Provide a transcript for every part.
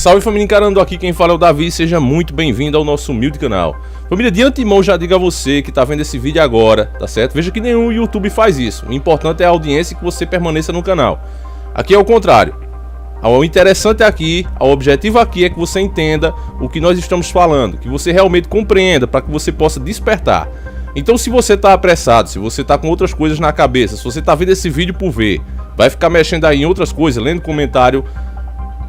Salve família Encarando, aqui quem fala é o Davi, seja muito bem-vindo ao nosso humilde canal. Família, de antemão já digo a você que tá vendo esse vídeo agora, tá certo? Veja que nenhum YouTube faz isso, o importante é a audiência e que você permaneça no canal. Aqui é o contrário, o interessante aqui, o objetivo aqui é que você entenda o que nós estamos falando, que você realmente compreenda, para que você possa despertar. Então se você tá apressado, se você tá com outras coisas na cabeça, se você tá vendo esse vídeo por ver, vai ficar mexendo aí em outras coisas, lendo comentário,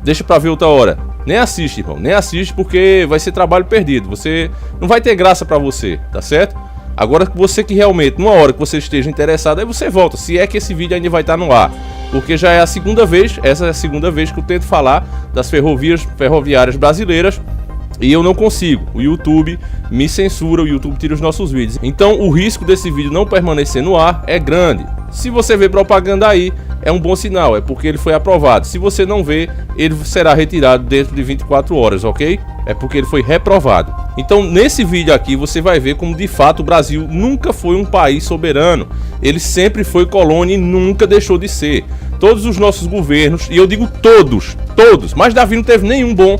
deixa pra ver outra hora. Nem assiste, irmão, nem assiste, porque vai ser trabalho perdido. Você não vai ter graça pra você, tá certo? Agora você que realmente, numa hora que você esteja interessado, aí você volta, se é que esse vídeo ainda vai estar no ar. Porque já é a segunda vez, essa é a segunda vez que eu tento falar das ferroviárias brasileiras e eu não consigo. O YouTube me censura, o YouTube tira os nossos vídeos. Então o risco desse vídeo não permanecer no ar é grande. Se você vê propaganda aí, é um bom sinal, é porque ele foi aprovado. Se você não vê, ele será retirado dentro de 24 horas, ok? É porque ele foi reprovado. Então nesse vídeo aqui você vai ver como de fato o Brasil nunca foi um país soberano. Ele sempre foi colônia e nunca deixou de ser. Todos os nossos governos, e eu digo todos, mas Davi não teve nenhum bom.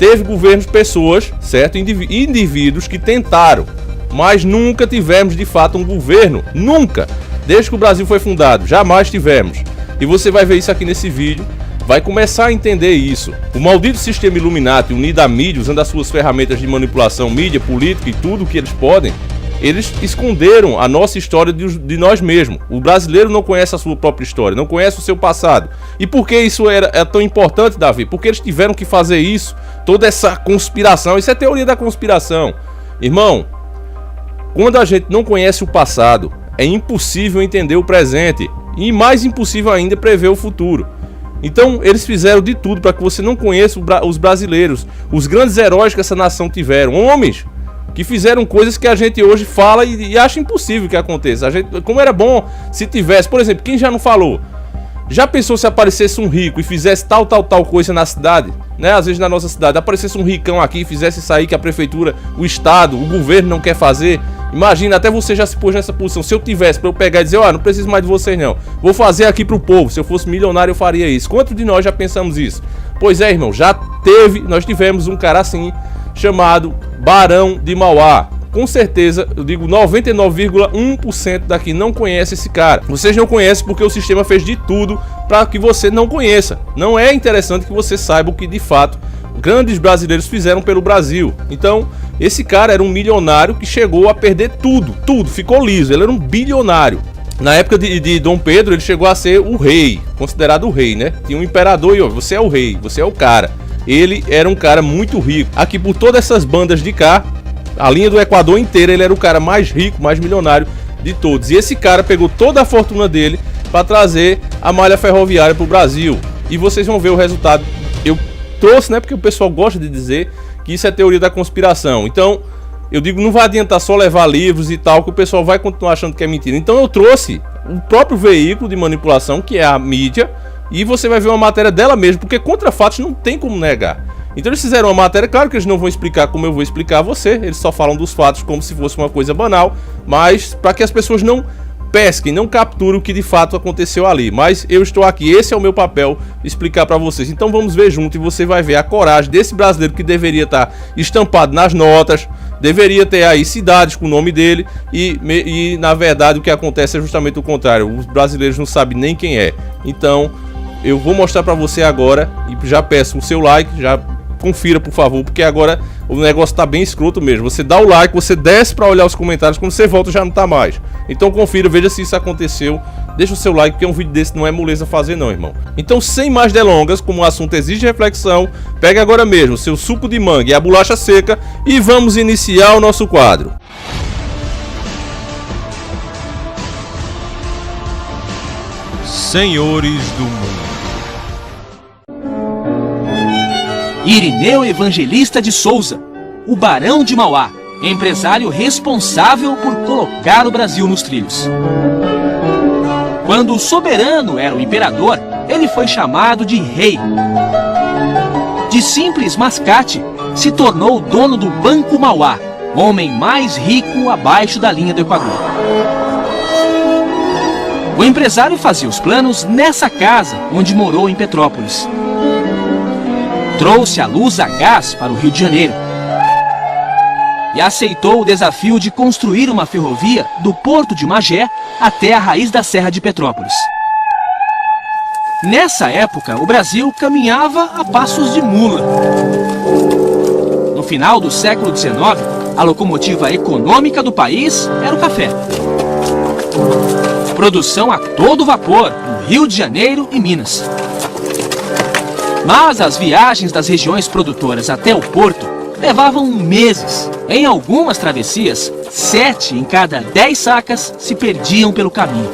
Teve governos, pessoas, certo? Indivíduos que tentaram, mas nunca tivemos de fato um governo, nunca. Desde que o Brasil foi fundado, jamais tivemos. E você vai ver isso aqui nesse vídeo, vai começar a entender isso. O maldito sistema Illuminati, unido à mídia, usando as suas ferramentas de manipulação, mídia, política e tudo que eles podem, eles esconderam a nossa história de nós mesmos. O brasileiro não conhece a sua própria história, não conhece o seu passado. E por que isso é tão importante, Davi? Porque eles tiveram que fazer isso, toda essa conspiração, isso é teoria da conspiração. Irmão, quando a gente não conhece o passado, é impossível entender o presente e mais impossível ainda prever o futuro. Então eles fizeram de tudo para que você não conheça os brasileiros, os grandes heróis que essa nação tiveram, homens que fizeram coisas que a gente hoje fala e acha impossível que aconteça. A gente, como era bom se tivesse, por exemplo, quem já não falou? Já pensou se aparecesse um rico e fizesse tal coisa na cidade? Né? Às vezes na nossa cidade, aparecesse um ricão aqui e fizesse isso aí que a prefeitura, o estado, o governo não quer fazer. Imagina, até você já se pôs nessa posição. Se eu tivesse para eu pegar e dizer, não preciso mais de vocês não, vou fazer aqui pro povo. Se eu fosse milionário eu faria isso. Quantos de nós já pensamos isso? Pois é, irmão, nós tivemos um cara assim, chamado Barão de Mauá. Com certeza, eu digo 99,1% daqui não conhece esse cara. Vocês não conhecem porque o sistema fez de tudo para que você não conheça. Não é interessante que você saiba o que de fato grandes brasileiros fizeram pelo Brasil. Então, esse cara era um milionário que chegou a perder tudo, ficou liso. Ele era um bilionário. Na época de Dom Pedro, ele chegou a ser o rei, considerado o rei, né? Tinha um imperador e você é o rei, você é o cara. Ele era um cara muito rico. Aqui por todas essas bandas de cá, a linha do Equador inteira, ele era o cara mais rico, mais milionário de todos. E esse cara pegou toda a fortuna dele para trazer a malha ferroviária para o Brasil. E vocês vão ver o resultado. Eu trouxe, né? Porque o pessoal gosta de dizer que isso é teoria da conspiração. Então, eu digo, não vai adiantar só levar livros e tal, que o pessoal vai continuar achando que é mentira. Então eu trouxe o próprio veículo de manipulação, que é a mídia, e você vai ver uma matéria dela mesmo, porque contra fatos não tem como negar. Então eles fizeram uma matéria, claro que eles não vão explicar como eu vou explicar a você, eles só falam dos fatos como se fosse uma coisa banal, mas para que as pessoas não pesquem, não capturem o que de fato aconteceu ali. Mas eu estou aqui, esse é o meu papel, explicar para vocês. Então vamos ver junto e você vai ver a coragem desse brasileiro que deveria estar estampado nas notas, deveria ter aí cidades com o nome dele e na verdade o que acontece é justamente o contrário. Os brasileiros não sabem nem quem é. Então eu vou mostrar para você agora e já peço o seu like, já confira por favor, porque agora o negócio tá bem escroto mesmo. Você dá o like, você desce para olhar os comentários, quando você volta já não tá mais. Então confira, veja se isso aconteceu, deixa o seu like, porque um vídeo desse não é moleza fazer não, irmão. Então sem mais delongas, como o assunto exige reflexão, pegue agora mesmo seu suco de manga e a bolacha seca e vamos iniciar o nosso quadro. Senhores do Mundo. Irineu Evangelista de Souza, o Barão de Mauá, empresário responsável por colocar o Brasil nos trilhos. Quando o soberano era o imperador, ele foi chamado de rei. De simples mascate, se tornou o dono do Banco Mauá, homem mais rico abaixo da linha do Equador. O empresário fazia os planos nessa casa onde morou em Petrópolis. trouxe a luz a gás para o Rio de Janeiro e aceitou o desafio de construir uma ferrovia do Porto de Magé até a raiz da Serra de Petrópolis. Nessa época, o Brasil caminhava a passos de mula. No final do século XIX, a locomotiva econômica do país era o café. Produção a todo vapor no Rio de Janeiro e Minas. Mas as viagens das regiões produtoras até o porto levavam meses. Em algumas travessias, 7 em cada 10 sacas se perdiam pelo caminho.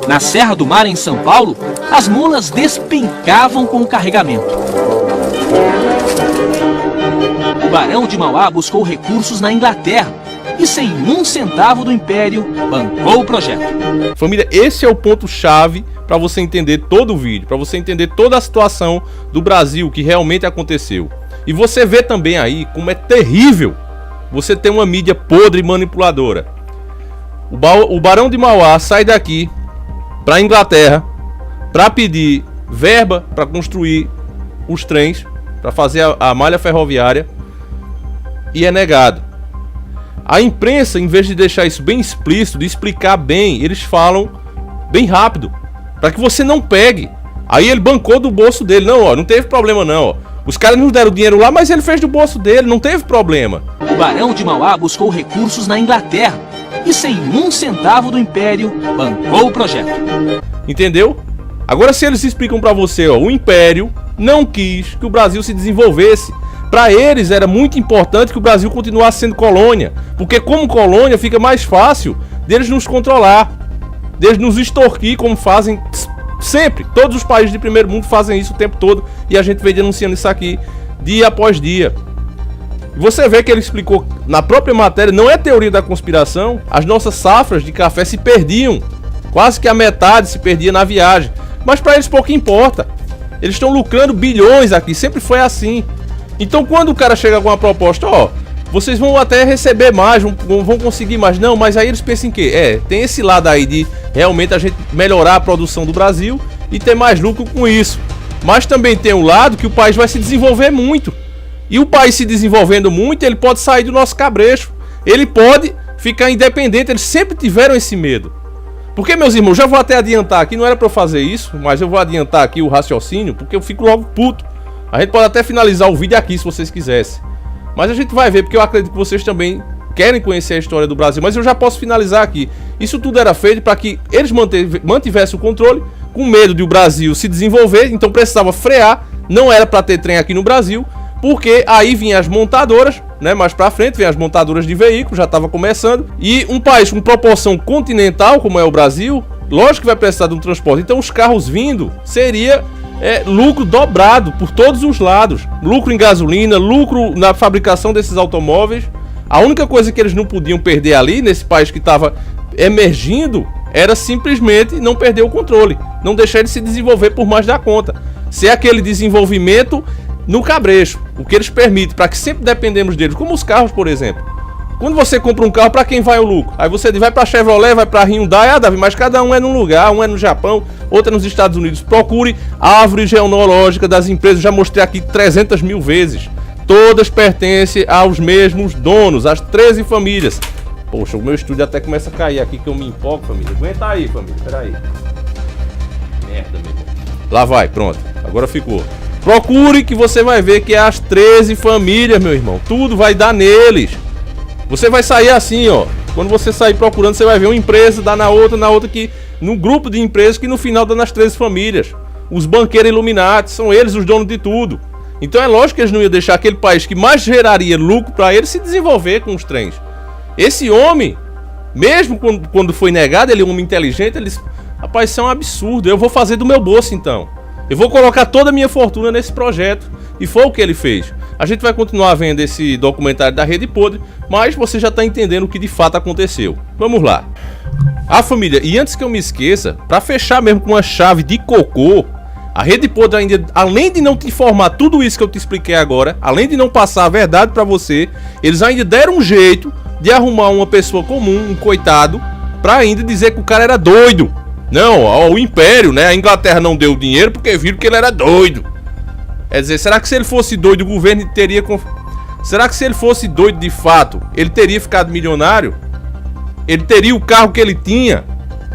Na Serra do Mar, em São Paulo, as mulas despencavam com o carregamento. O Barão de Mauá buscou recursos na Inglaterra e, sem um centavo do Império, bancou o projeto. Família, esse é o ponto-chave para você entender todo o vídeo, para você entender toda a situação do Brasil que realmente aconteceu. E você vê também aí como é terrível você ter uma mídia podre e manipuladora. O Barão de Mauá sai daqui para a Inglaterra para pedir verba para construir os trens, para fazer a malha ferroviária, e é negado. A imprensa, em vez de deixar isso bem explícito, de explicar bem, eles falam bem rápido, para que você não pegue. Aí ele bancou do bolso dele. Não, ó, não teve problema não, ó. Os caras não deram dinheiro lá, mas ele fez do bolso dele, não teve problema. O Barão de Mauá buscou recursos na Inglaterra e, sem um centavo do Império, bancou o projeto. Entendeu? Agora, se eles explicam pra você, ó, o Império não quis que o Brasil se desenvolvesse. Pra eles era muito importante que o Brasil continuasse sendo colônia, porque como colônia fica mais fácil deles nos controlar, deles nos extorquir, como fazem sempre. Todos os países de primeiro mundo fazem isso o tempo todo e a gente vem denunciando isso aqui dia após dia. Você vê que ele explicou na própria matéria, não é teoria da conspiração, as nossas safras de café se perdiam, quase que a metade se perdia na viagem, mas para eles pouco importa. Eles estão lucrando bilhões aqui, sempre foi assim. Então quando o cara chega com uma proposta, ó, vocês vão até receber mais, vão conseguir mais, não, mas aí eles pensam em quê? Tem esse lado aí de realmente a gente melhorar a produção do Brasil e ter mais lucro com isso. Mas também tem um lado que o país vai se desenvolver muito. E o país se desenvolvendo muito, ele pode sair do nosso cabresto. Ele pode ficar independente, eles sempre tiveram esse medo. Porque, meus irmãos, já vou até adiantar aqui, não era pra eu fazer isso, mas eu vou adiantar aqui o raciocínio, porque eu fico logo puto. A gente pode até finalizar o vídeo aqui se vocês quisessem. Mas a gente vai ver, porque eu acredito que vocês também querem conhecer a história do Brasil. Mas eu já posso finalizar aqui. Isso tudo era feito para que eles mantivessem o controle, com medo de o Brasil se desenvolver. Então precisava frear. Não era para ter trem aqui no Brasil, porque aí vinham as montadoras, né? Mais para frente vinham as montadoras de veículos, já estava começando. E um país com proporção continental, como é o Brasil, lógico que vai precisar de um transporte. Então os carros vindo seria... lucro dobrado por todos os lados. Lucro em gasolina, lucro na fabricação desses automóveis. A única coisa que eles não podiam perder ali, nesse país que estava emergindo, era simplesmente não perder o controle, não deixar ele se desenvolver por mais da conta, ser aquele desenvolvimento no cabresto, o que eles permitem, para que sempre dependemos deles, como os carros, por exemplo. Quando você compra um carro, para quem vai o lucro? Aí você vai para Chevrolet, vai para Hyundai, Davi, mas cada um é num lugar, um é no Japão, outro é nos Estados Unidos. Procure a árvore genealógica das empresas, já mostrei aqui 300 mil vezes. Todas pertencem aos mesmos donos, as 13 famílias. Poxa, o meu estúdio até começa a cair aqui, que eu me empolgo, família. Aguenta aí, família, peraí. Merda, meu irmão. Lá vai, pronto, agora ficou. Procure que você vai ver que é as 13 famílias, meu irmão. Tudo vai dar neles. Você vai sair assim, ó. Quando você sair procurando, você vai ver uma empresa, dá na outra que... num grupo de empresas que no final dá nas 13 famílias. Os banqueiros Illuminati, são eles os donos de tudo. Então é lógico que eles não iam deixar aquele país que mais geraria lucro para eles se desenvolver com os trens. Esse homem, mesmo quando foi negado, ele é um homem inteligente, ele disse, rapaz, isso é um absurdo, eu vou fazer do meu bolso então. Eu vou colocar toda a minha fortuna nesse projeto. E foi o que ele fez. A gente vai continuar vendo esse documentário da Rede Podre, mas você já está entendendo o que de fato aconteceu. Vamos lá. Família, e antes que eu me esqueça, para fechar mesmo com uma chave de cocô, a Rede Podre ainda, além de não te informar tudo isso que eu te expliquei agora, além de não passar a verdade para você, eles ainda deram um jeito de arrumar uma pessoa comum, um coitado, para ainda dizer que o cara era doido. Não, o Império, né? A Inglaterra não deu dinheiro porque viram que ele era doido. É dizer, será que se ele fosse doido, o governo teria... Será que se ele fosse doido de fato, ele teria ficado milionário? Ele teria o carro que ele tinha?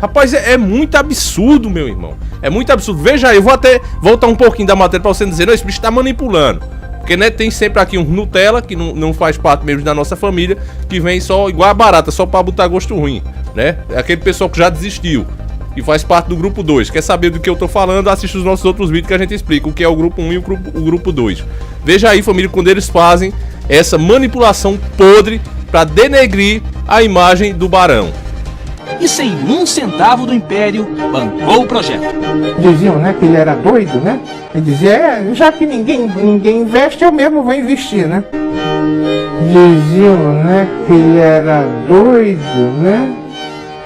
Rapaz, é muito absurdo, meu irmão. É muito absurdo. Veja aí, eu vou até voltar um pouquinho da matéria pra você dizer, não, esse bicho tá manipulando. Porque, né, tem sempre aqui um Nutella, que não faz parte mesmo da nossa família, que vem só igual a barata, só pra botar gosto ruim, né? É aquele pessoal que já desistiu, que faz parte do grupo 2. Quer saber do que eu tô falando? Assiste os nossos outros vídeos que a gente explica o que é o grupo 1 e o grupo 2. Veja aí, família, quando eles fazem essa manipulação podre pra denegrir a imagem do Barão. E sem um centavo do Império, bancou o projeto. Diziam, né, que ele era doido, né? Ele dizia, já que ninguém investe, eu mesmo vou investir, né? Diziam, né, que ele era doido, né?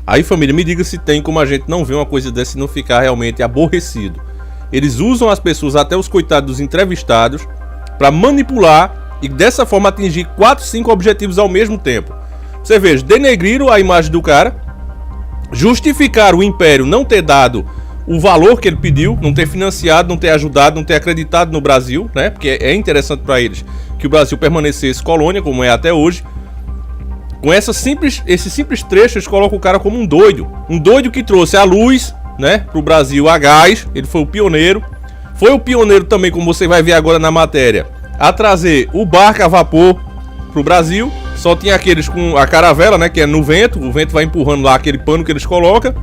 Aí, família, me diga se tem como a gente não ver uma coisa dessa e não ficar realmente aborrecido. Eles usam as pessoas, até os coitados dos entrevistados, para manipular e dessa forma atingir 4, 5 objetivos ao mesmo tempo. Você veja, denegriram a imagem do cara, justificaram o Império não ter dado o valor que ele pediu, não ter financiado, não ter ajudado, não ter acreditado no Brasil, né? Porque é interessante para eles que o Brasil permanecesse colônia, como é até hoje. Com esse simples trecho, eles colocam o cara como um doido que trouxe a luz, né, pro Brasil a gás. Ele foi o pioneiro também, como você vai ver agora na matéria, a trazer o barco a vapor pro Brasil. Só tinha aqueles com a caravela, né, que é no vento, o vento vai empurrando lá aquele pano que eles colocam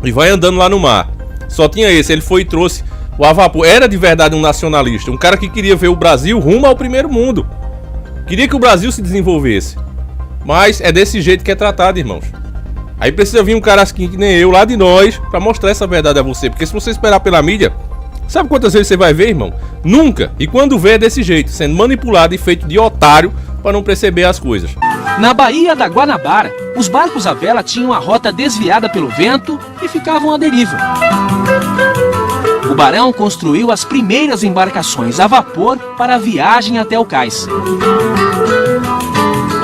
e vai andando lá no mar. Só tinha esse, ele foi e trouxe o a vapor. Era de verdade um nacionalista, um cara que queria ver o Brasil rumo ao primeiro mundo. Queria que o Brasil se desenvolvesse. Mas é desse jeito que é tratado, irmãos. Aí precisa vir um cara assim que nem eu, lá de nós, pra mostrar essa verdade a você. Porque se você esperar pela mídia, sabe quantas vezes você vai ver, irmão? Nunca. E quando vê é desse jeito, sendo manipulado e feito de otário para não perceber as coisas. Na Baía da Guanabara, os barcos à vela tinham a rota desviada pelo vento e ficavam à deriva. O Barão construiu as primeiras embarcações a vapor para a viagem até o cais.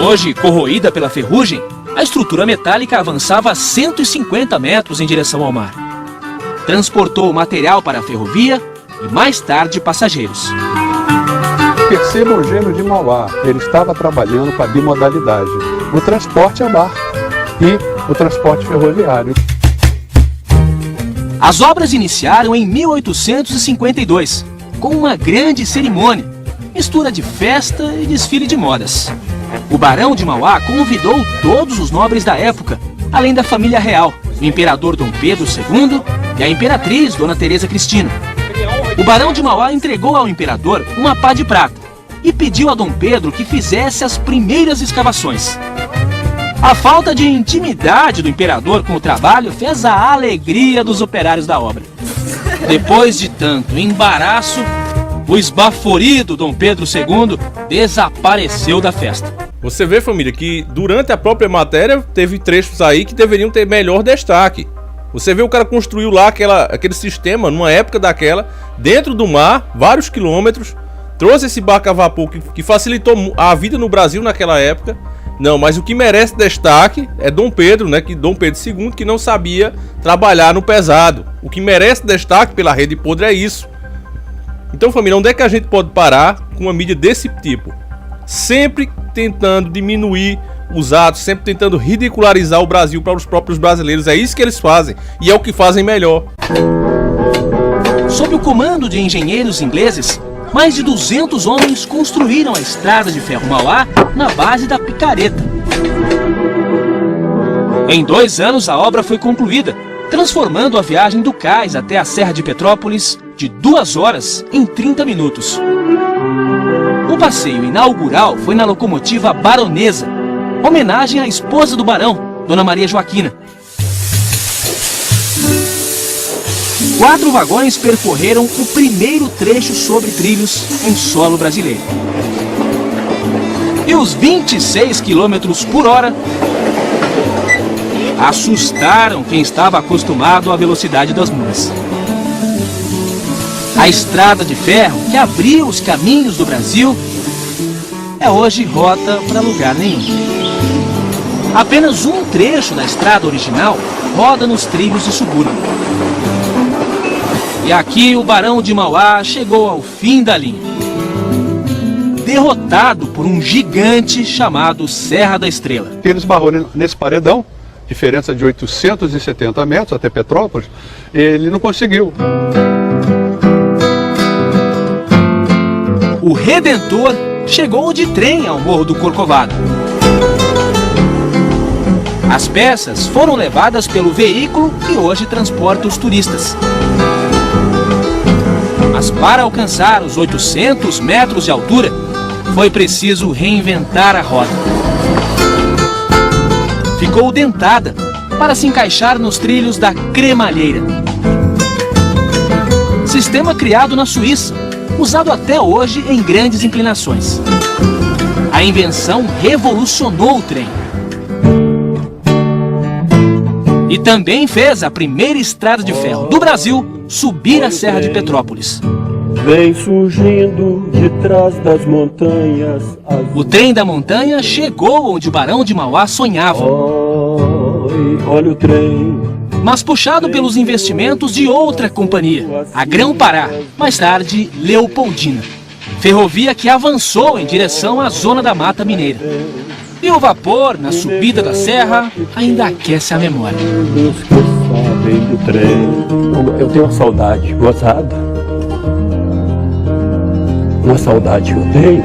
Hoje, corroída pela ferrugem, a estrutura metálica avançava a 150 metros em direção ao mar. Transportou material para a ferrovia e mais tarde passageiros. Perceba o gênio de Mauá, ele estava trabalhando com a bimodalidade, o transporte a barco e o transporte ferroviário. As obras iniciaram em 1852, com uma grande cerimônia, mistura de festa e desfile de modas. O Barão de Mauá convidou todos os nobres da época, além da família real, o imperador Dom Pedro II e a imperatriz Dona Teresa Cristina. O Barão de Mauá entregou ao imperador uma pá de prata e pediu a Dom Pedro que fizesse as primeiras escavações. A falta de intimidade do imperador com o trabalho fez a alegria dos operários da obra. Depois de tanto embaraço, o esbaforido Dom Pedro II desapareceu da festa. Você vê, família, que durante a própria matéria teve trechos aí que deveriam ter melhor destaque. Você vê o cara construiu lá aquele sistema, numa época daquela, dentro do mar, vários quilômetros, trouxe esse barco a vapor que facilitou a vida no Brasil naquela época. Não, mas o que merece destaque é Dom Pedro, né? Que Dom Pedro II, que não sabia trabalhar no pesado. O que merece destaque pela rede podre é isso. Então, família, onde é que a gente pode parar com uma mídia desse tipo? Sempre tentando diminuir os atos, sempre tentando ridicularizar o Brasil para os próprios brasileiros. É isso que eles fazem e é o que fazem melhor. Sob o comando de engenheiros ingleses, mais de 200 homens construíram a estrada de ferro Mauá na base da picareta. Em 2 anos a obra foi concluída, transformando a viagem do cais até a Serra de Petrópolis de 2 horas em 30 minutos. O passeio inaugural foi na locomotiva Baronesa, homenagem à esposa do barão, Dona Maria Joaquina. 4 vagões percorreram o primeiro trecho sobre trilhos em solo brasileiro. E os 26 km por hora assustaram quem estava acostumado à velocidade das mulas. A estrada de ferro que abriu os caminhos do Brasil é hoje rota para lugar nenhum. Apenas um trecho da estrada original roda nos trilhos de subúrbio. E aqui o Barão de Mauá chegou ao fim da linha, derrotado por um gigante chamado Serra da Estrela. Ele esbarrou nesse paredão, diferença de 870 metros até Petrópolis, ele não conseguiu. O Redentor chegou de trem ao Morro do Corcovado. As peças foram levadas pelo veículo que hoje transporta os turistas. Mas para alcançar os 800 metros de altura, foi preciso reinventar a roda. Ficou dentada para se encaixar nos trilhos da cremalheira. Sistema criado na Suíça, usado até hoje em grandes inclinações. A invenção revolucionou o trem. E também fez a primeira estrada de ferro do Brasil subir a Serra de Petrópolis. Vem surgindo de trás das montanhas. O trem da montanha chegou onde o Barão de Mauá sonhava. Olha o trem. Mas puxado pelos investimentos de outra companhia, a Grão-Pará, mais tarde Leopoldina. Ferrovia que avançou em direção à zona da Mata Mineira. E o vapor, na subida da serra, ainda aquece a memória. Os que sabem do trem. Eu tenho uma saudade gozada. Uma saudade que eu tenho.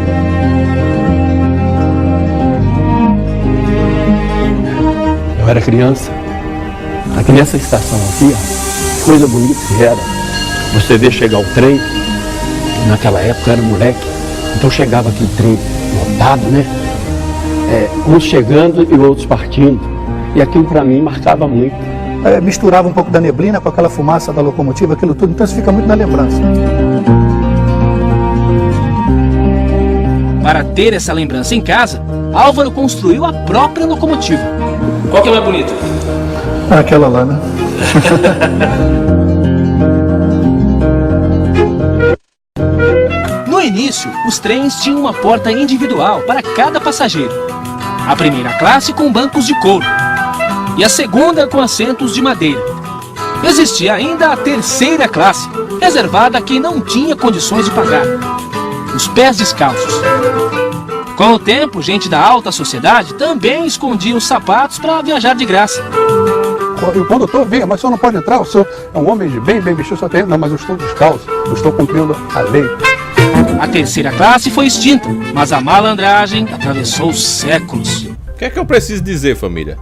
Eu era criança. Aqui nessa estação aqui, ó, coisa bonita que era. Você vê chegar o trem. Naquela época eu era moleque. Então chegava aquele trem lotado, né? Uns chegando e outros partindo. E aquilo para mim marcava muito. Misturava um pouco da neblina com aquela fumaça da locomotiva, aquilo tudo, então isso fica muito na lembrança. Para ter essa lembrança em casa, Álvaro construiu a própria locomotiva. Qual que é mais bonita? Aquela lá, né? No início, os trens tinham uma porta individual para cada passageiro. A primeira classe com bancos de couro e a segunda com assentos de madeira. Existia ainda a terceira classe, reservada a quem não tinha condições de pagar: os pés descalços. Com o tempo, gente da alta sociedade também escondia os sapatos para viajar de graça. O condutor vinha, mas o senhor não pode entrar, o senhor é um homem de bem vestido, só tem. Não, mas eu estou descalço, eu estou cumprindo a lei. A terceira classe foi extinta, mas a malandragem atravessou séculos. O que é que eu preciso dizer, família?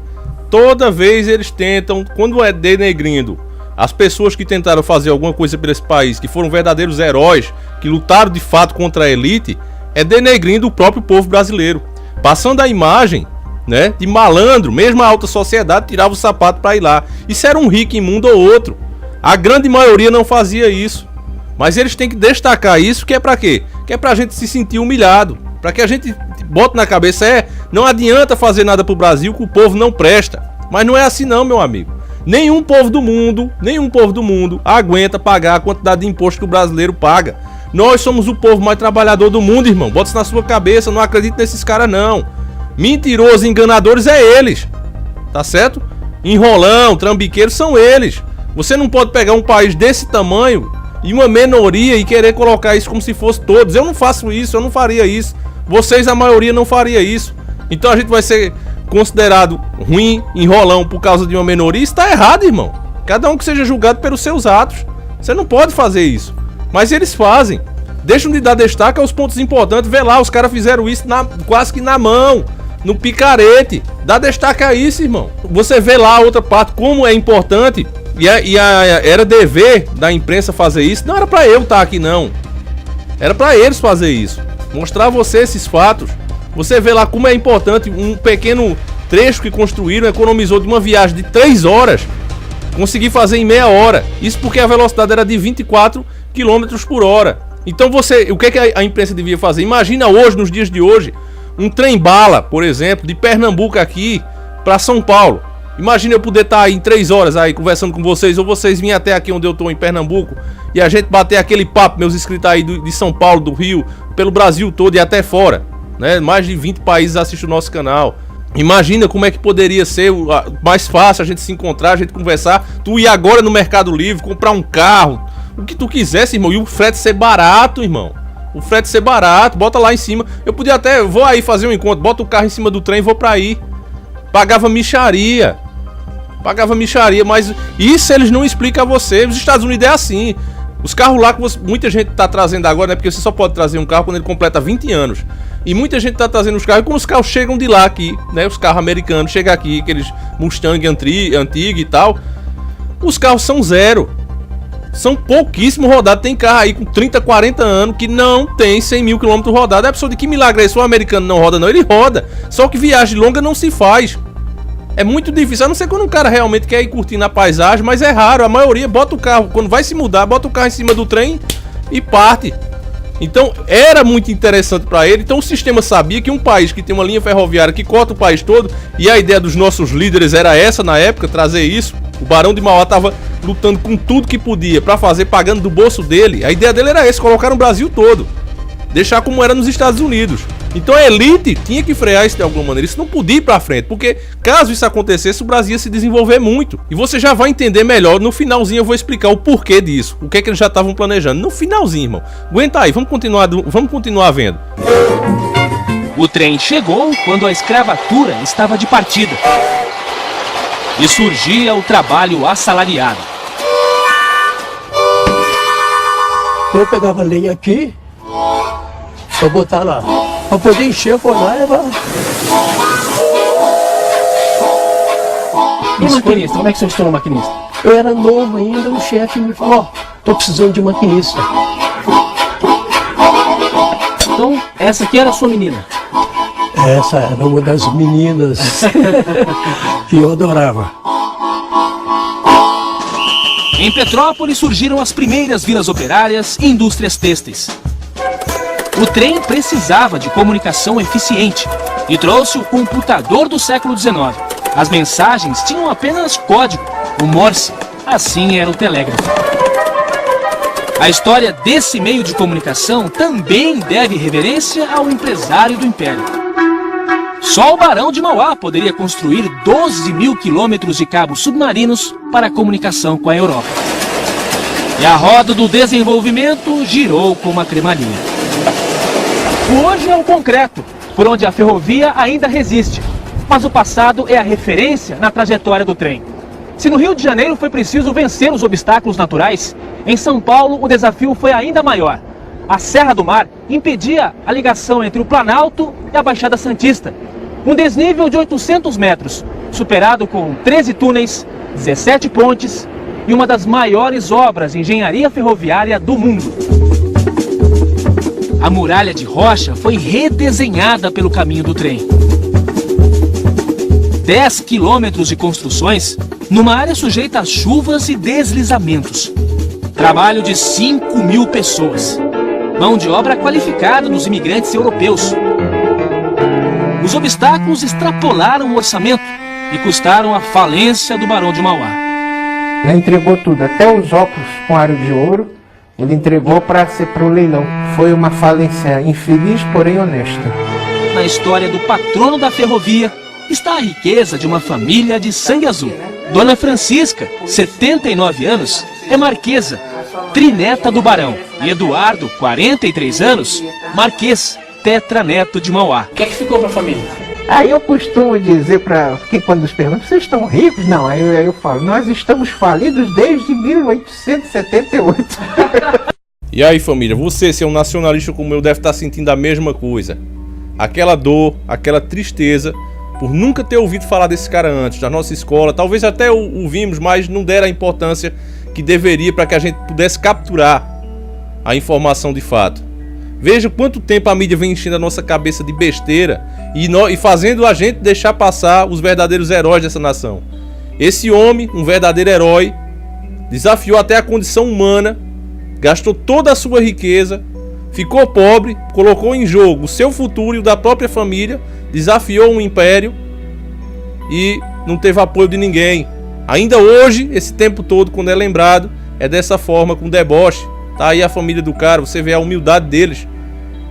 Toda vez eles tentam, quando é denegrindo as pessoas que tentaram fazer alguma coisa por esse país, que foram verdadeiros heróis, que lutaram de fato contra a elite, é denegrindo o próprio povo brasileiro, passando a imagem, né, de malandro. Mesmo a alta sociedade tirava o sapato para ir lá. Isso era um rico imundo ou outro. A grande maioria não fazia isso. Mas eles têm que destacar isso, que é pra quê? Que é pra gente se sentir humilhado. Pra que a gente bote na cabeça, não adianta fazer nada pro Brasil que o povo não presta. Mas não é assim não, meu amigo. Nenhum povo do mundo aguenta pagar a quantidade de imposto que o brasileiro paga. Nós somos o povo mais trabalhador do mundo, irmão. Bota isso na sua cabeça, não acredite nesses caras não. Mentirosos, enganadores é eles. Tá certo? Enrolão, trambiqueiros são eles. Você não pode pegar um país desse tamanho e uma minoria e querer colocar isso como se fosse todos. Eu não faço isso, eu não faria isso. Vocês, a maioria, não faria isso. Então a gente vai ser considerado ruim, enrolão por causa de uma minoria. Isso tá errado, irmão. Cada um que seja julgado pelos seus atos. Você não pode fazer isso. Mas eles fazem. Deixam de dar destaque aos pontos importantes. Vê lá, os caras fizeram isso quase que na mão, no picarete. Dá destaque a isso, irmão. Você vê lá a outra parte, como é importante. Era dever da imprensa fazer isso. Não era pra eu estar aqui, não. Era pra eles fazer isso. Mostrar a você esses fatos. Você vê lá como é importante. Um pequeno trecho que construíram economizou de uma viagem de 3 horas. Consegui fazer em meia hora. Isso porque a velocidade era de 24 km por hora. Então o que a imprensa devia fazer? Imagina hoje, nos dias de hoje, um trem-bala, por exemplo, de Pernambuco aqui para São Paulo. Imagina eu poder estar aí em 3 horas aí conversando com vocês, ou vocês virem até aqui onde eu estou, em Pernambuco, e a gente bater aquele papo, meus inscritos aí de São Paulo, do Rio, pelo Brasil todo e até fora, né? Mais de 20 países assistem o nosso canal. Imagina como é que poderia ser mais fácil a gente se encontrar, a gente conversar. Tu ir agora no Mercado Livre, comprar um carro, o que tu quisesse, irmão, e o frete ser barato, irmão. O frete ser barato, bota lá em cima. Eu podia até, vou aí fazer um encontro, bota o carro em cima do trem e vou pra aí. Pagava mixaria, mas isso eles não explicam a você. Os Estados Unidos é assim. Os carros lá que muita gente tá trazendo agora, né? Porque você só pode trazer um carro quando ele completa 20 anos. E muita gente tá trazendo os carros, e quando os carros chegam de lá aqui, né? Os carros americanos chegam aqui, aqueles Mustang antigo e tal. Os carros são zero. São pouquíssimo rodados. Tem carro aí com 30, 40 anos que não tem 100 mil quilômetros rodados. É absurdo. De que milagre é esse? O americano não roda, não. Ele roda. Só que viagem longa não se faz. É muito difícil. A não ser quando um cara realmente quer ir curtindo a paisagem, mas é raro. A maioria bota o carro, quando vai se mudar, bota o carro em cima do trem e parte. Então era muito interessante para ele. Então o sistema sabia que um país que tem uma linha ferroviária que corta o país todo, e a ideia dos nossos líderes era essa na época, trazer isso. O Barão de Mauá tava lutando com tudo que podia para fazer, pagando do bolso dele. A ideia dele era essa, colocar no Brasil todo, deixar como era nos Estados Unidos. Então a elite tinha que frear isso de alguma maneira. Isso não podia ir pra frente, porque caso isso acontecesse, o Brasil ia se desenvolver muito. E você já vai entender melhor. No finalzinho eu vou explicar o porquê disso, o que é que eles já estavam planejando. No finalzinho, irmão. Aguenta aí, vamos continuar vendo. O trem chegou quando a escravatura estava de partida. E surgia o trabalho assalariado. Eu pegava lenha aqui, só botar lá. Pra poder encher, for lá e levar. E maquinista? Como é que você se tornou maquinista? Eu era novo ainda, o chefe me falou, ó, tô precisando de maquinista. Então, essa aqui era a sua menina? Essa era uma das meninas que eu adorava. Em Petrópolis surgiram as primeiras vilas operárias e indústrias têxteis. O trem precisava de comunicação eficiente e trouxe o computador do século XIX. As mensagens tinham apenas código, o Morse, assim era o telégrafo. A história desse meio de comunicação também deve reverência ao empresário do Império. Só o Barão de Mauá poderia construir 12 mil quilômetros de cabos submarinos para a comunicação com a Europa. E a roda do desenvolvimento girou como a cremalhinha. Hoje é o concreto, por onde a ferrovia ainda resiste. Mas o passado é a referência na trajetória do trem. Se no Rio de Janeiro foi preciso vencer os obstáculos naturais, em São Paulo o desafio foi ainda maior. A Serra do Mar impedia a ligação entre o Planalto e a Baixada Santista. Um desnível de 800 metros, superado com 13 túneis, 17 pontes e uma das maiores obras de engenharia ferroviária do mundo. A muralha de rocha foi redesenhada pelo caminho do trem. 10 quilômetros de construções numa área sujeita a chuvas e deslizamentos. Trabalho de 5 mil pessoas. Mão de obra qualificada dos imigrantes europeus. Os obstáculos extrapolaram o orçamento e custaram a falência do Barão de Mauá. Ele entregou tudo, até os óculos com aro de ouro, ele entregou para o leilão. Foi uma falência infeliz, porém honesta. Na história do patrono da ferrovia está a riqueza de uma família de sangue azul. Dona Francisca, 79 anos, é marquesa, trineta do Barão. E Eduardo, 43 anos, marquês, tetraneto de Mauá. O que é que ficou para a família? Aí eu costumo dizer para quem quando nos perguntam, vocês estão ricos? Não, aí eu falo, nós estamos falidos desde 1878. E aí, família, você, se é um nacionalista como eu, deve estar sentindo a mesma coisa. Aquela dor, aquela tristeza por nunca ter ouvido falar desse cara antes, da nossa escola. Talvez até o vimos, mas não deram a importância que deveria para que a gente pudesse capturar a informação de fato. Veja quanto tempo a mídia vem enchendo a nossa cabeça de besteira e fazendo a gente deixar passar os verdadeiros heróis dessa nação. Esse homem, um verdadeiro herói, desafiou até a condição humana, gastou toda a sua riqueza, ficou pobre, colocou em jogo o seu futuro e o da própria família, desafiou um império e não teve apoio de ninguém. Ainda hoje, esse tempo todo, quando é lembrado, é dessa forma, com deboche. Tá aí a família do cara, você vê a humildade deles,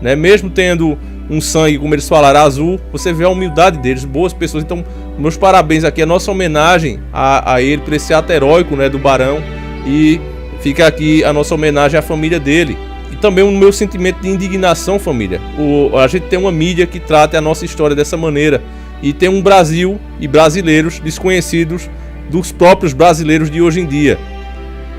né? Mesmo tendo um sangue, como eles falaram, azul, você vê a humildade deles, boas pessoas. Então, meus parabéns aqui, a nossa homenagem a ele por esse ato heróico, né, do Barão. E Fica aqui a nossa homenagem à família dele. E também o meu sentimento de indignação, família. A gente tem uma mídia que trata a nossa história dessa maneira. E tem um Brasil e brasileiros desconhecidos dos próprios brasileiros de hoje em dia.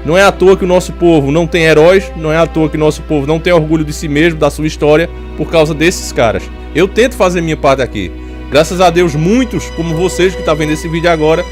Não é à toa que o nosso povo não tem heróis, não é à toa que o nosso povo não tem orgulho de si mesmo, da sua história, por causa desses caras. Eu tento fazer minha parte aqui. Graças a Deus, muitos, como vocês que estão vendo esse vídeo agora,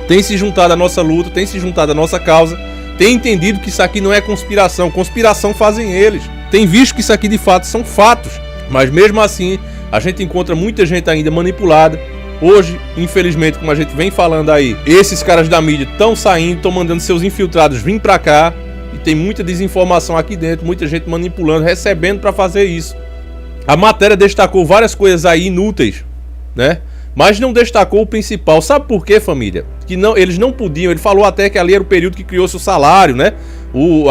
têm se juntado à nossa luta, têm se juntado à nossa causa, têm entendido que isso aqui não é conspiração. Conspiração fazem eles. Têm visto que isso aqui de fato são fatos. Mas mesmo assim, a gente encontra muita gente ainda manipulada. Hoje, infelizmente, como a gente vem falando aí, esses caras da mídia estão saindo, estão mandando seus infiltrados vir pra cá. E tem muita desinformação aqui dentro, muita gente manipulando, recebendo pra fazer isso. A matéria destacou várias coisas aí inúteis, né? Mas não destacou o principal. Sabe por quê, família? Que não, eles não podiam. Ele falou até que ali era o período que criou-se o salário, né?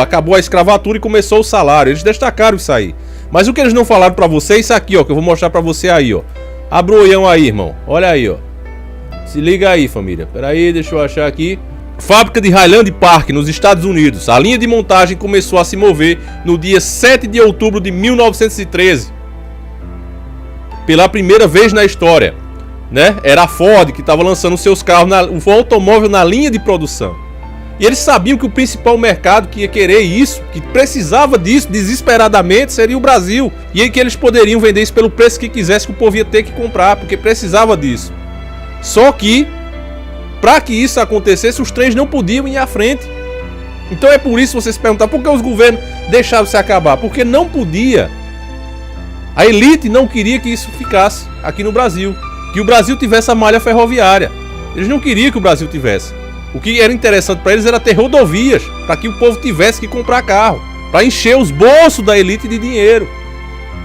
Acabou a escravatura e começou o salário. Eles destacaram isso aí. Mas o que eles não falaram pra você é isso aqui, ó, que eu vou mostrar pra você aí, ó. Abre o olhão aí, irmão. Olha aí, ó. Se liga aí, família. Pera aí, deixa eu achar aqui. Fábrica de Highland Park, nos Estados Unidos. A linha de montagem começou a se mover no dia 7 de outubro de 1913. Pela primeira vez na história, né? Era a Ford que estava lançando seus carros, o automóvel na linha de produção. E eles sabiam que o principal mercado que ia querer isso, que precisava disso desesperadamente, seria o Brasil. E aí que eles poderiam vender isso pelo preço que quisesse, que o povo ia ter que comprar, porque precisava disso. Só que, para que isso acontecesse, os trens não podiam ir à frente. Então é por isso que vocês perguntam, por que os governos deixaram se acabar? Porque não podia. A elite não queria que isso ficasse aqui no Brasil, que o Brasil tivesse a malha ferroviária. Eles não queriam que o Brasil tivesse. O que era interessante para eles era ter rodovias, para que o povo tivesse que comprar carro, para encher os bolsos da elite de dinheiro.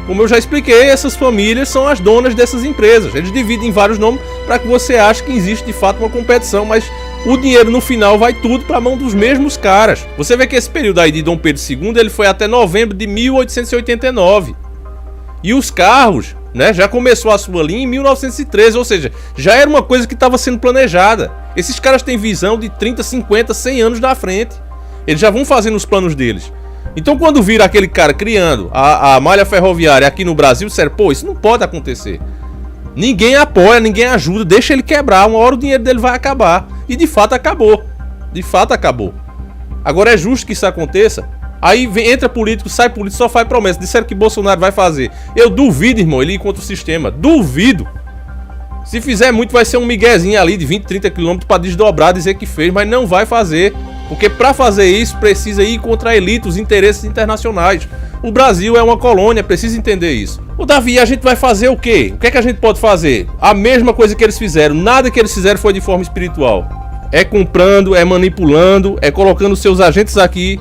Como eu já expliquei, essas famílias são as donas dessas empresas. Eles dividem em vários nomes para que você ache que existe de fato uma competição, mas o dinheiro no final vai tudo para a mão dos mesmos caras. Você vê que esse período aí de Dom Pedro II, ele foi até novembro de 1889. E os carros, né, já começou a sua linha em 1913, ou seja, já era uma coisa que estava sendo planejada. Esses caras têm visão de 30, 50, 100 anos na frente. Eles já vão fazendo os planos deles. Então quando vira aquele cara criando a malha ferroviária aqui no Brasil, disseram, pô, isso não pode acontecer. Ninguém apoia, ninguém ajuda, deixa ele quebrar, uma hora o dinheiro dele vai acabar. E de fato acabou. De fato acabou. Agora é justo que isso aconteça? Aí entra político, sai político, só faz promessa. Disseram que Bolsonaro vai fazer. Eu duvido, irmão, ele ir contra o sistema. Duvido. Se fizer muito, vai ser um miguezinho ali de 20, 30 quilômetros para desdobrar, dizer que fez, mas não vai fazer. Porque para fazer isso, precisa ir contra a elite, os interesses internacionais. O Brasil é uma colônia, precisa entender isso. O Davi, a gente vai fazer o quê? O que é que a gente pode fazer? A mesma coisa que eles fizeram. Nada que eles fizeram foi de forma espiritual. É comprando, é manipulando, é colocando seus agentes aqui.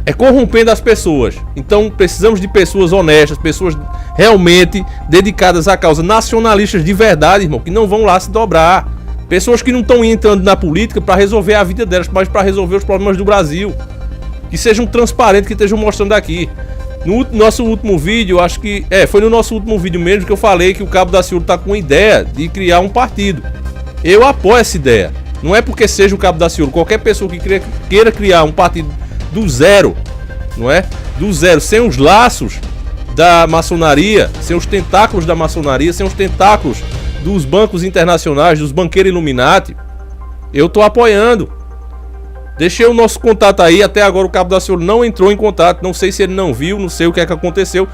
É corrompendo as pessoas. Então precisamos de pessoas honestas, pessoas realmente dedicadas à causa, nacionalistas de verdade, irmão, que não vão lá se dobrar. Pessoas que não estão entrando na política para resolver a vida delas, mas para resolver os problemas do Brasil. Que sejam transparentes, que estejam mostrando aqui. No nosso último vídeo, acho que... foi no nosso último vídeo mesmo que eu falei que o Cabo Daciolo está com a ideia de criar um partido. Eu apoio essa ideia. Não é porque seja o Cabo Daciolo. Qualquer pessoa que queira criar um partido do zero, não é? Do zero, sem os laços da maçonaria, sem os tentáculos da maçonaria, sem os tentáculos dos bancos internacionais, dos banqueiros Illuminati, eu tô apoiando. Deixei o nosso contato aí, até agora o Cabo Daciolo não entrou em contato, não sei se ele não viu, não sei o que é que aconteceu,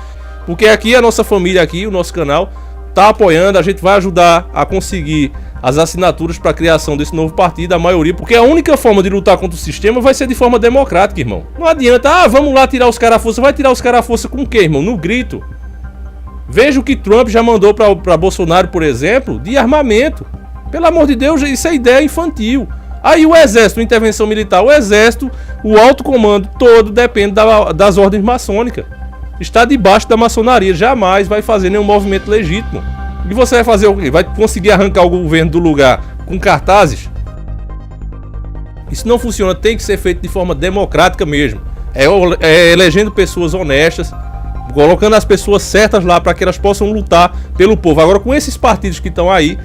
porque aqui a nossa família aqui, o nosso canal, tá apoiando, a gente vai ajudar a conseguir as assinaturas para a criação desse novo partido, a maioria, porque a única forma de lutar contra o sistema vai ser de forma democrática, irmão. Não adianta, vamos lá tirar os caras à força. Vai tirar os caras à força com o quê, irmão? No grito. Veja o que Trump já mandou para Bolsonaro, por exemplo, de armamento. Pelo amor de Deus, isso é ideia infantil. Aí o exército, intervenção militar, o exército, o alto comando todo depende das ordens maçônicas. Está debaixo da maçonaria, jamais vai fazer nenhum movimento legítimo. E você vai fazer o quê? Vai conseguir arrancar o governo do lugar com cartazes? Isso não funciona, tem que ser feito de forma democrática mesmo. É elegendo pessoas honestas, colocando as pessoas certas lá para que elas possam lutar pelo povo. Agora com esses partidos que estão aí,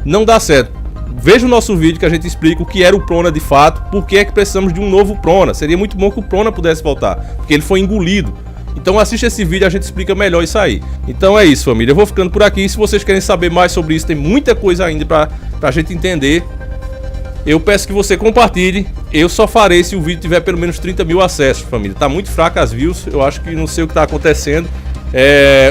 não dá certo. veja o nosso vídeo que a gente explica o que era o Prona de fato, por que é que precisamos de um novo Prona. Seria muito bom que o Prona pudesse voltar, porque ele foi engolido. Então assiste esse vídeo e a gente explica melhor isso aí. Então é isso, família, eu vou ficando por aqui. Se vocês querem saber mais sobre isso, tem muita coisa ainda pra gente entender. Eu peço que você compartilhe. Eu só farei se o vídeo tiver pelo menos 30 mil acessos, família. Tá muito fraca as views, eu acho que não sei o que tá acontecendo.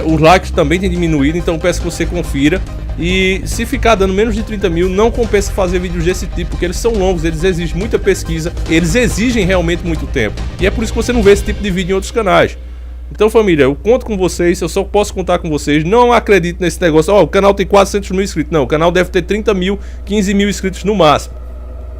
Os likes também têm diminuído, então peço que você confira. E se ficar dando menos de 30 mil, não compensa fazer vídeos desse tipo, porque eles são longos, eles exigem muita pesquisa, eles exigem realmente muito tempo. E é por isso que você não vê esse tipo de vídeo em outros canais. Então, família, eu conto com vocês, eu só posso contar com vocês. Não acredito nesse negócio, o canal tem 400 mil inscritos. Não, o canal deve ter 30 mil, 15 mil inscritos no máximo.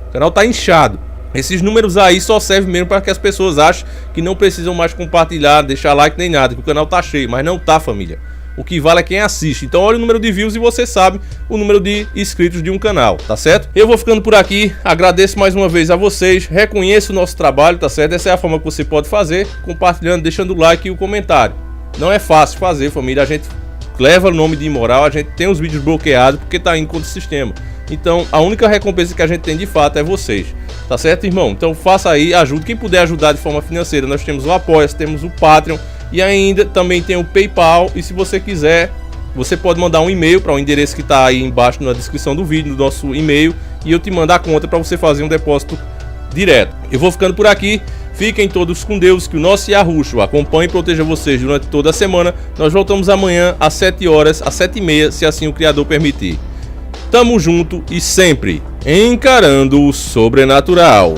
O canal tá inchado. Esses números aí só servem mesmo para que as pessoas achem que não precisam mais compartilhar, deixar like nem nada, que o canal tá cheio, mas não tá, família. O que vale é quem assiste. Então olha o número de views e você sabe o número de inscritos de um canal, tá certo? Eu vou ficando por aqui, agradeço mais uma vez a vocês, reconheço o nosso trabalho, tá certo? Essa é a forma que você pode fazer, compartilhando, deixando o like e o comentário. Não é fácil fazer, família, a gente leva o nome de imoral, a gente tem os vídeos bloqueados porque tá indo contra o sistema. Então a única recompensa que a gente tem de fato é vocês, tá certo, irmão? Então faça aí, ajude, quem puder ajudar de forma financeira, nós temos o Apoia-se, temos o Patreon. E ainda também tem o PayPal, e se você quiser, você pode mandar um e-mail para o endereço que está aí embaixo na descrição do vídeo, no nosso e-mail, e eu te mando a conta para você fazer um depósito direto. Eu vou ficando por aqui, fiquem todos com Deus, que o nosso Yahushua acompanhe e proteja vocês durante toda a semana. Nós voltamos amanhã às 7 horas, às 7h30, se assim o Criador permitir. Tamo junto e sempre encarando o sobrenatural.